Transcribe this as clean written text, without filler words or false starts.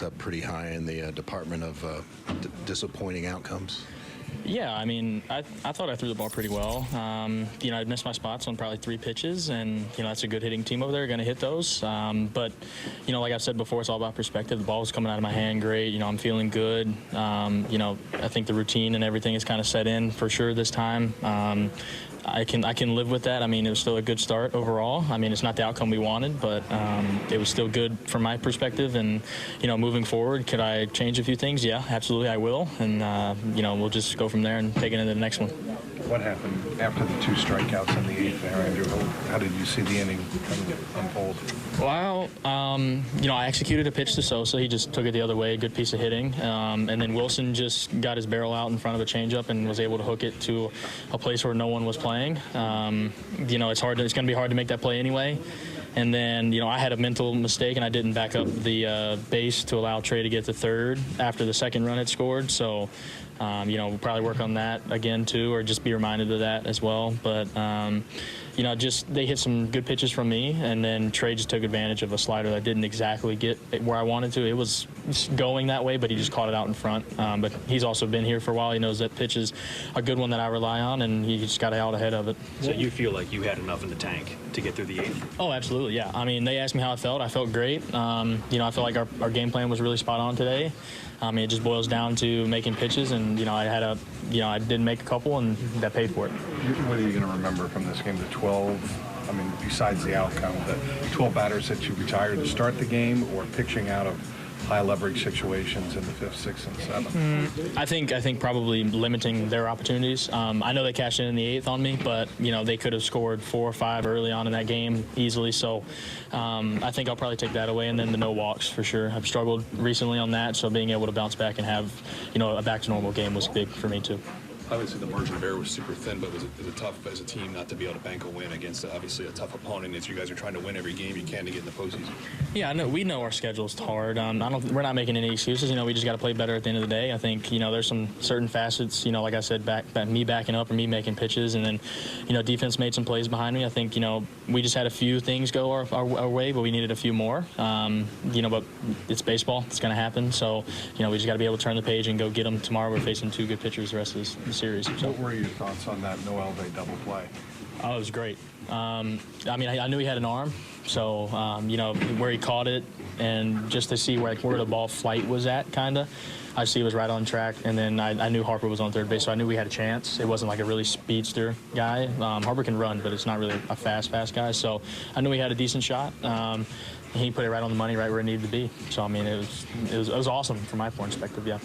ranks up pretty high in the department of disappointing outcomes. Yeah, I mean, I thought I threw the ball pretty well. I'd missed my spots on probably 3 pitches, and, that's a good hitting team over there, going to hit those. But, like I've said before, it's all about perspective. The ball was coming out of my hand great. I'm feeling good. I think the routine and everything is kind of set in for sure this time. I can live with that. I mean, it was still a good start overall. I mean, it's not the outcome we wanted, but it was still good from my perspective. And, moving forward, could I change a few things? Yeah, absolutely I will. And, we'll just go from there and take it into the next one. What happened after the 2 strikeouts in the 8th there, Andrew? How did you see the inning kind of unfold? Well, I executed a pitch to Sosa. He just took it the other way, a good piece of hitting. And then Wilson just got his barrel out in front of a changeup and was able to hook it to a place where no one was playing. It's going to be hard to make that play anyway. And then, I had a mental mistake, and I didn't back up the base to allow Trey to get to third after the second run had scored. So, we'll probably work on that again, too, or just be reminded of that as well. But, they hit some good pitches from me, and then Trey just took advantage of a slider that didn't exactly get where I wanted to. It was going that way, but he just caught it out in front. But he's also been here for a while. He knows that pitch is a good one that I rely on, and he just got out ahead of it. So you feel like you had enough in the tank to get through the 8th? Oh, absolutely, yeah. I mean, they asked me how I felt. I felt great. I felt like our game plan was really spot on today. It just boils down to making pitches, and I did make a couple, and that paid for it. What are you going to remember from this game? The 12, besides the outcome, the 12 batters that you retired to start the game, or pitching out of high leverage situations in the 5th, 6th, and 7th? I think probably limiting their opportunities. I know they cashed in the 8th on me, but they could have scored 4 or 5 early on in that game easily. So I think I'll probably take that away, and then the no walks for sure. I've struggled recently on that, so being able to bounce back and have a back to normal game was big for me too. Obviously, the margin of error was super thin, but was it tough as a team not to be able to bank a win against obviously a tough opponent? As you guys are trying to win every game you can to get in the postseason. Yeah, I know. We know our schedule's hard. We're not making any excuses. We just got to play better at the end of the day. I think there's some certain facets. Like I said, me backing up or me making pitches, and then defense made some plays behind me. I think we just had a few things go our way, but we needed a few more. But it's baseball. It's going to happen. So we just got to be able to turn the page and go get them tomorrow. We're facing 2 good pitchers the rest of the series. So. What were your thoughts on that no Elvay double play? Oh, it was great. I knew he had an arm, so where he caught it, and just to see where the ball flight was at, kind of. I see he was right on track, and then I knew Harper was on third base, so I knew we had a chance. It wasn't like a really speedster guy. Harper can run, but it's not really a fast guy. So I knew he had a decent shot. He put it right on the money, right where it needed to be. So it was awesome from my perspective. Yeah.